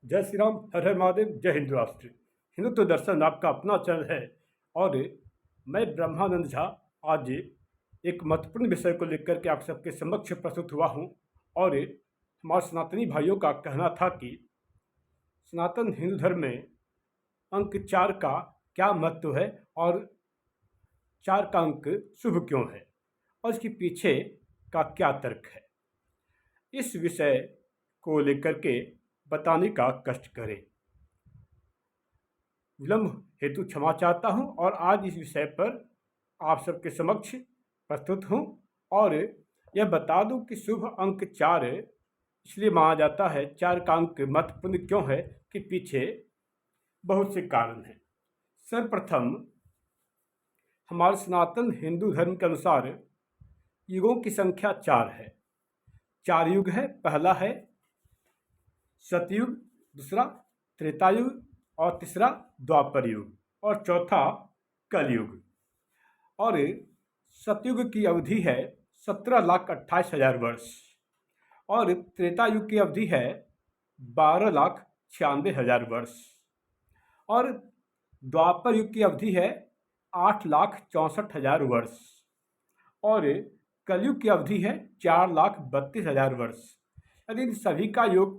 जय श्री राम, हर हर महादेव, जय हिंद राष्ट्र। हिंदुत्व दर्शन आपका अपना चैनल है और मैं ब्रह्मानंद झा आज एक महत्वपूर्ण विषय को लेकर के आप सबके समक्ष प्रस्तुत हुआ हूँ। और हमारे सनातनी भाइयों का कहना था कि सनातन हिंदू धर्म में अंक 4 का क्या महत्व है और 4 का अंक शुभ क्यों है और इसके पीछे का क्या तर्क है। इस विषय को लेकर के बताने का कष्ट करें। विलंब हेतु क्षमा चाहता हूं और आज इस विषय पर आप सबके समक्ष प्रस्तुत हूं। और यह बता दूं कि शुभ अंक 4 इसलिए माना जाता है, 4 का अंक महत्वपूर्ण क्यों है कि पीछे बहुत से कारण हैं। सर्वप्रथम हमारे सनातन हिंदू धर्म के अनुसार युगों की संख्या 4 है। 4 युग है। पहला है सतयुग, दूसरा त्रेता युग और तीसरा द्वापर युग और चौथा कलयुग। और सतयुग की अवधि है 17,28,000 वर्ष और त्रेता युग की अवधि है 12,96,000 वर्ष और द्वापर युग की अवधि है 8,64,000 वर्ष और कलयुग की अवधि है 4,32,000 वर्ष। यदि इन सभी का योग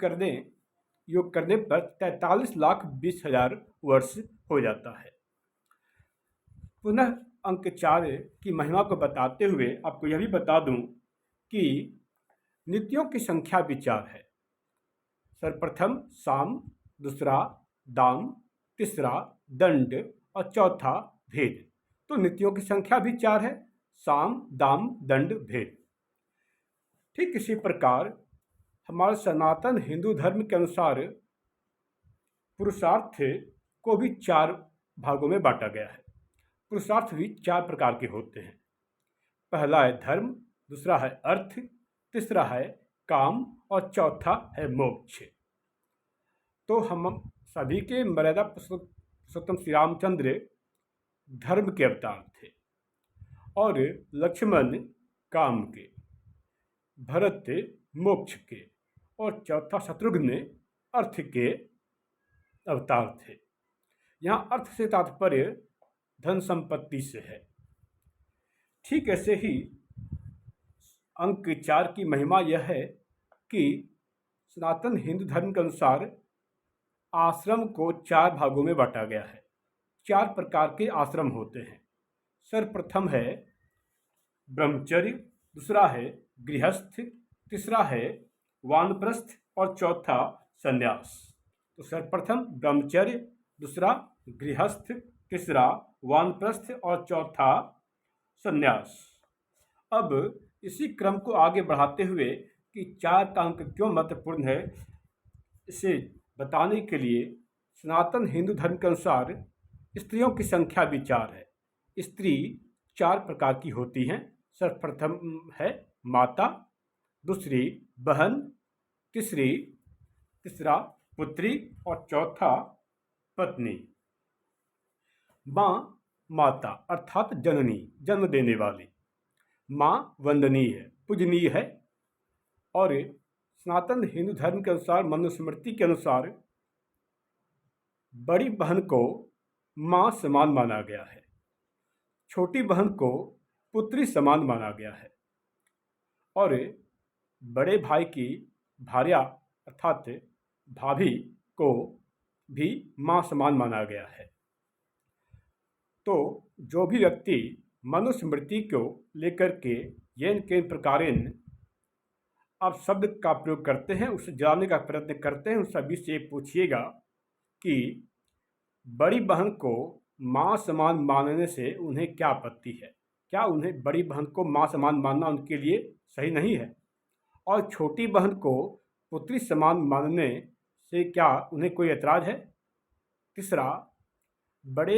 करने पर 43,20,000 वर्ष हो जाता है। पुनः अंक 4 की महिमा को बताते हुए आपको यह भी बता दूं कि नित्यों की संख्या भी 4 है। सर्वप्रथम साम, दूसरा दाम, तीसरा दंड और चौथा भेद। तो नित्यों की संख्या भी 4 है, साम, दाम, दंड, भेद। ठीक इसी प्रकार हमारे सनातन हिंदू धर्म के अनुसार पुरुषार्थ को भी 4 भागों में बांटा गया है। पुरुषार्थ भी 4 प्रकार के होते हैं। पहला है धर्म, दूसरा है अर्थ, तीसरा है काम और चौथा है मोक्ष। तो हम सभी के मर्यादा पुरुषोत्तम श्री रामचंद्र धर्म के अवतार थे और लक्ष्मण काम के, भरत मोक्ष के और चौथा शत्रुघ्न अर्थ के अवतार थे। यहाँ अर्थ से तात्पर्य धन संपत्ति से है। ठीक ऐसे ही अंक 4 की महिमा यह है कि सनातन हिंदू धर्म के अनुसार आश्रम को 4 भागों में बांटा गया है। 4 प्रकार के आश्रम होते हैं। सर्वप्रथम है ब्रह्मचर्य, दूसरा है गृहस्थ, तीसरा है वानप्रस्थ और चौथा संन्यास। तो सर्वप्रथम ब्रह्मचर्य, दूसरा गृहस्थ, तीसरा वानप्रस्थ और चौथा संन्यास। अब इसी क्रम को आगे बढ़ाते हुए कि 4 का अंक क्यों महत्वपूर्ण है, इसे बताने के लिए सनातन हिंदू धर्म के अनुसार स्त्रियों की संख्या भी 4 है। स्त्री 4 प्रकार की होती हैं। सर्वप्रथम है माता, दूसरी बहन, तीसरा पुत्री और चौथा पत्नी। माँ माता अर्थात जननी, जन्म देने वाली। माँ वंदनीय है, पूजनीय है। और सनातन हिंदू धर्म के अनुसार, मनुस्मृति के अनुसार बड़ी बहन को माँ समान माना गया है, छोटी बहन को पुत्री समान माना गया है और बड़े भाई की भार्या अर्थात भाभी को भी माँ समान माना गया है। तो जो भी व्यक्ति मनुस्मृति को लेकर के येन केन प्रकारेण आप शब्द का प्रयोग करते हैं, उसे जानने का प्रयत्न करते हैं, उन सभी से पूछिएगा कि बड़ी बहन को माँ समान मानने से उन्हें क्या आपत्ति है। क्या उन्हें बड़ी बहन को माँ समान मानना उनके लिए सही नहीं है? और छोटी बहन को पुत्री समान मानने से क्या उन्हें कोई ऐतराज है? तीसरा, बड़े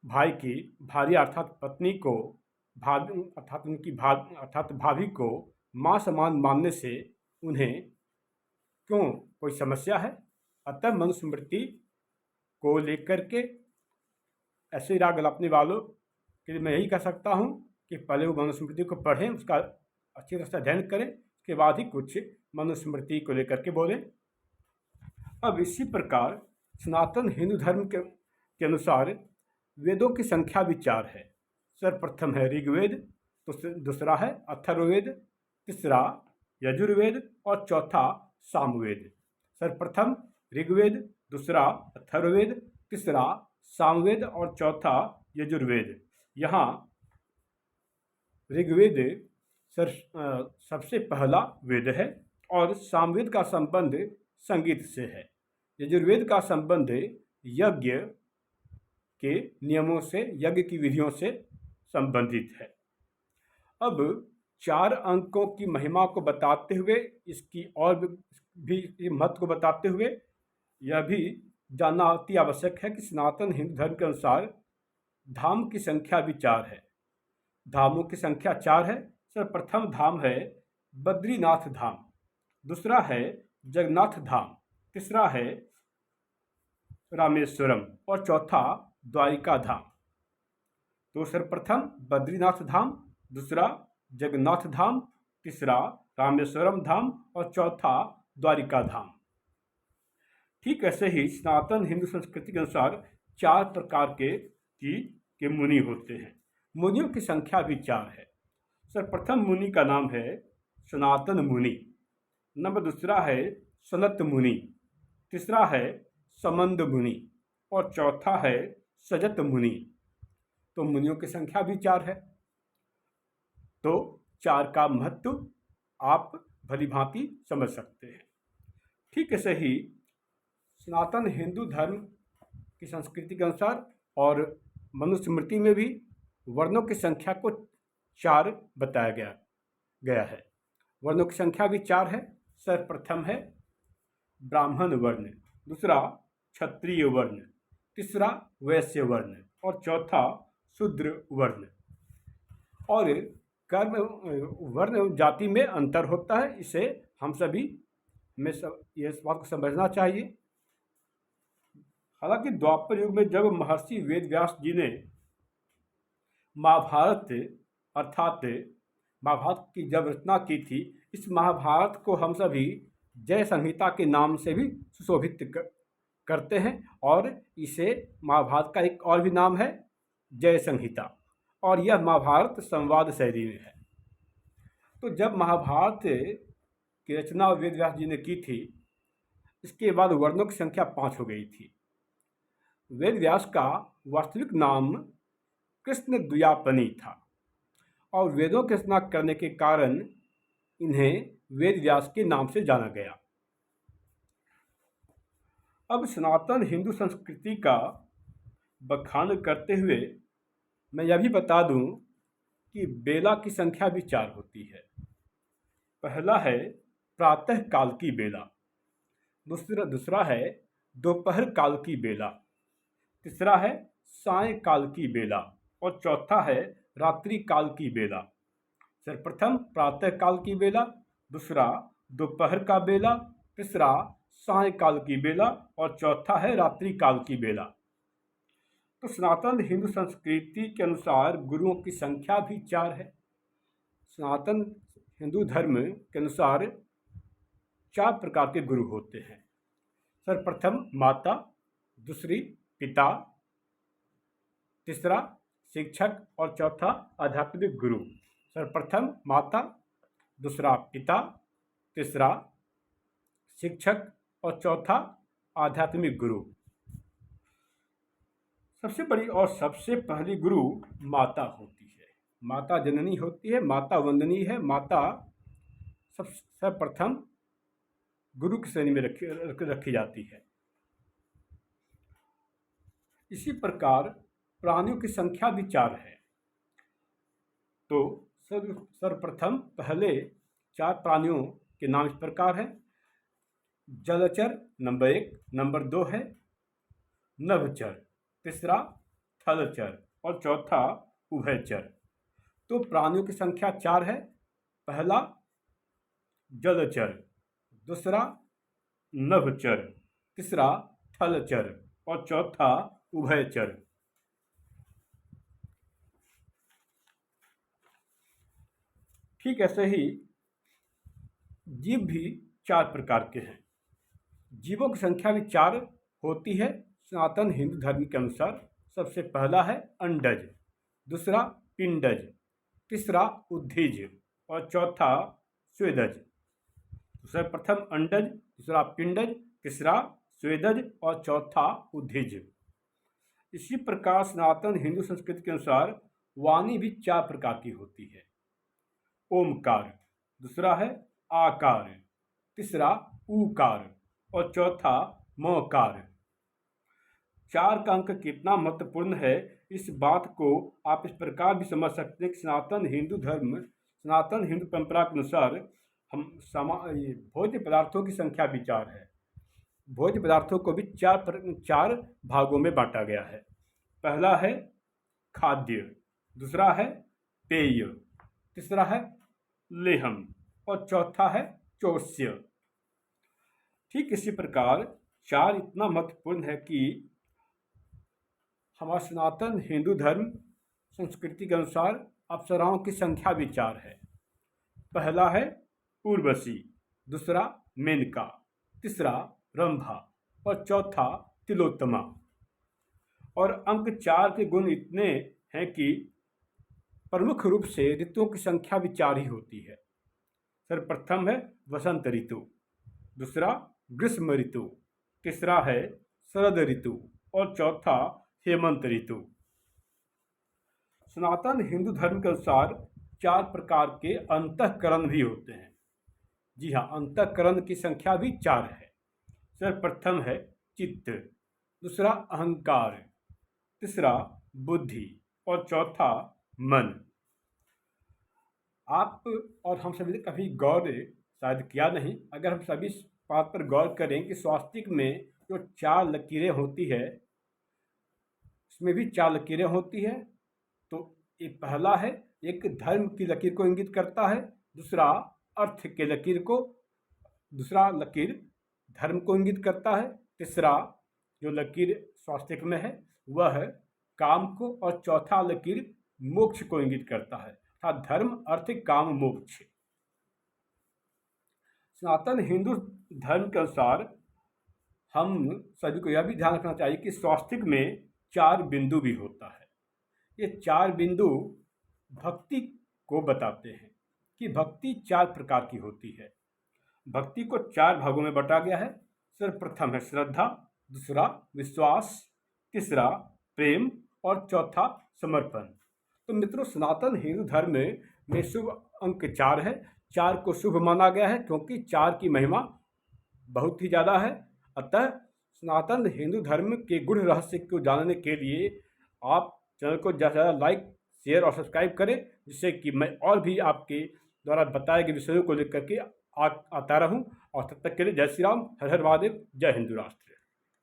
भाई की भार्या अर्थात पत्नी को अर्थात भाभी को माँ समान मानने से उन्हें क्यों कोई समस्या है? अतः मनुस्मृति को लेकर के ऐसे राग गलापने वालों के लिए मैं यही कह सकता हूँ कि पहले वो मनुस्मृति को पढ़ें, उसका अच्छी तरह से अध्ययन करें, उसके बाद ही कुछ मनुस्मृति को लेकर के बोलें। अब इसी प्रकार सनातन हिंदू धर्म के अनुसार वेदों की संख्या भी 4 है। सर्वप्रथम है ऋग्वेद, दूसरा है अथर्ववेद, तीसरा यजुर्वेद और चौथा सामवेद। सर्वप्रथम ऋग्वेद, दूसरा अथर्ववेद, तीसरा सामवेद और चौथा यजुर्वेद। यहाँ ऋग्वेद सबसे पहला वेद है और सामवेद का संबंध संगीत से है। यजुर्वेद का संबंध यज्ञ के नियमों से, यज्ञ की विधियों से संबंधित है। अब 4 अंकों की महिमा को बताते हुए, इसकी और भी महत्व को बताते हुए यह भी जानना अति आवश्यक है कि सनातन हिंदू धर्म के अनुसार धाम की संख्या भी 4 है। धामों की संख्या 4 है। सर्वप्रथम धाम है बद्रीनाथ धाम, दूसरा है जगन्नाथ धाम, तीसरा है रामेश्वरम और चौथा द्वारिका धाम। तो सर्वप्रथम बद्रीनाथ धाम, दूसरा जगन्नाथ धाम, तीसरा रामेश्वरम धाम और चौथा द्वारिका धाम। ठीक ऐसे ही सनातन हिंदू संस्कृति के अनुसार 4 प्रकार के मुनि होते हैं। मुनियों की संख्या भी 4 है। सर्वप्रथम मुनि का नाम है सनातन मुनि, नंबर दूसरा है सनत मुनि, तीसरा है समंद मुनि और चौथा है सजत मुनि। तो मुनियों की संख्या भी 4 है। तो 4 का महत्व आप भली भांति समझ सकते हैं। ठीक ऐसे ही सनातन हिंदू धर्म की संस्कृति के अनुसार और मनुस्मृति में भी वर्णों की संख्या को 4 बताया गया है। वर्णों की संख्या भी 4 है। सर्वप्रथम है ब्राह्मण वर्ण, दूसरा क्षत्रिय वर्ण, तीसरा वैश्य वर्ण और चौथा शूद्र वर्ण। और कर्म वर्ण जाति में अंतर होता है, इसे हम सभी में इस बात को समझना चाहिए। हालांकि द्वापर युग में जब महर्षि वेद व्यास जी ने महाभारत अर्थात महाभारत की जब रचना की थी, इस महाभारत को हम सभी जय संहिता के नाम से भी सुशोभित करते हैं और इसे महाभारत का एक और भी नाम है जय संहिता, और यह महाभारत संवाद शैली में है। तो जब महाभारत की रचना वेद व्यास जी ने की थी, इसके बाद वर्णों की संख्या 5 हो गई थी। वेद व्यास का वास्तविक नाम कृष्ण द्वियापनी था और वेदों की रचना करने के कारण इन्हें वेद व्यास के नाम से जाना गया। अब सनातन हिंदू संस्कृति का बखान करते हुए मैं यह भी बता दूं कि बेला की संख्या भी 4 होती है। पहला है प्रातः काल की बेला, दूसरा है दोपहर काल की बेला, तीसरा है साय काल की बेला और चौथा है रात्रि काल की बेला। सर्वप्रथम प्रातः काल की बेला, दूसरा दोपहर का बेला, तीसरा साय काल की बेला और चौथा है रात्रि काल की बेला। तो सनातन हिंदू संस्कृति के अनुसार गुरुओं की संख्या भी 4 है। सनातन हिंदू धर्म के अनुसार 4 प्रकार के गुरु होते हैं। सर्वप्रथम माता, दूसरी पिता, तीसरा शिक्षक और चौथा आध्यात्मिक गुरु। सर्वप्रथम माता, दूसरा पिता, तीसरा शिक्षक और चौथा आध्यात्मिक गुरु। सबसे बड़ी और सबसे पहली गुरु माता होती है। माता जननी होती है, माता वंदनीय है। माता सर्वप्रथम गुरु की श्रेणी में रखी जाती है। इसी प्रकार प्राणियों की संख्या भी 4 है। तो सर्वप्रथम पहले 4 प्राणियों के नाम इस प्रकार हैं। जलचर नंबर 1, नंबर 2 है नभचर, तीसरा थलचर और चौथा उभयचर। तो प्राणियों की संख्या 4 है। पहला जलचर, दूसरा नभचर, तीसरा थलचर और चौथा उभयचर। ठीक ऐसे ही जीव भी 4 प्रकार के हैं। जीवों की संख्या भी 4 होती है सनातन हिंदू धर्म के अनुसार। सबसे पहला है अंडज, दूसरा पिंडज, तीसरा उद्भिज और चौथा स्वेदज। सर्वप्रथम अंडज, दूसरा पिंडज, तीसरा स्वेदज और चौथा उद्भिज। इसी प्रकार सनातन हिंदू संस्कृति के अनुसार वाणी भी 4 प्रकार की होती है। ओमकार, दूसरा है आकार, तीसरा ऊकार और चौथा मकार। 4 का अंक कितना महत्वपूर्ण है, इस बात को आप इस प्रकार भी समझ सकते हैं कि सनातन हिंदू परंपरा के अनुसार भोज्य पदार्थों की संख्या भी 4 है। भोज्य पदार्थों को भी 4 भागों में बांटा गया है। पहला है खाद्य, दूसरा है पेय, तीसरा है लेहम और चौथा है चोष्य। ठीक इसी प्रकार 4 इतना महत्वपूर्ण है कि हमारा सनातन हिंदू धर्म संस्कृति के अनुसार अप्सराओं की संख्या भी 4 है। पहला है उर्वशी, दूसरा मेनका, तीसरा रंभा और चौथा तिलोत्तमा। और अंक 4 के गुण इतने हैं कि प्रमुख रूप से ऋतुओं की संख्या भी 4 ही होती है। सर्वप्रथम है वसंत ऋतु, दूसरा ग्रीष्म ऋतु, तीसरा है शरद ऋतु और चौथा हेमंत ऋतु। सनातन हिंदू धर्म के अनुसार 4 प्रकार के अंतःकरण भी होते हैं। जी हाँ, अंतःकरण की संख्या भी 4 है। सर्वप्रथम है चित्त, दूसरा अहंकार, तीसरा बुद्धि और चौथा मन। आप और हम सभी ने कभी गौर शायद किया नहीं, अगर हम सभी इस बात पर गौर करें कि स्वास्तिक में जो 4 लकीरें होती है, इसमें भी 4 लकीरें होती है। तो ये पहला है, एक धर्म की लकीर को इंगित करता है, दूसरा अर्थ के लकीर को, दूसरा लकीर धर्म को इंगित करता है, तीसरा जो लकीर स्वास्तिक में है वह है काम को और चौथा लकीर मोक्ष को इंगित करता है, अर्थात धर्म अर्थ काम मोक्ष। सनातन हिंदू धर्म के अनुसार हम सभी को यह भी ध्यान रखना चाहिए कि स्वास्तिक में 4 बिंदु भी होता है। ये 4 बिंदु भक्ति को बताते हैं कि भक्ति 4 प्रकार की होती है। भक्ति को 4 भागों में बांटा गया है। सर्वप्रथम है श्रद्धा, दूसरा विश्वास, तीसरा प्रेम और चौथा समर्पण। तो मित्रों, सनातन हिंदू धर्म में शुभ अंक 4 है। 4 को शुभ माना गया है क्योंकि 4 की महिमा बहुत ही ज़्यादा है। अतः सनातन हिंदू धर्म के गूढ़ रहस्य को जानने के लिए आप चैनल को ज़्यादा से ज़्यादा लाइक, शेयर और सब्सक्राइब करें, जिससे कि मैं और भी आपके द्वारा बताए गए विषयों को लेकर के आता रहूं। और तब तक के लिए जय श्री राम, हर हर महादेव, जय हिंदू राष्ट्र।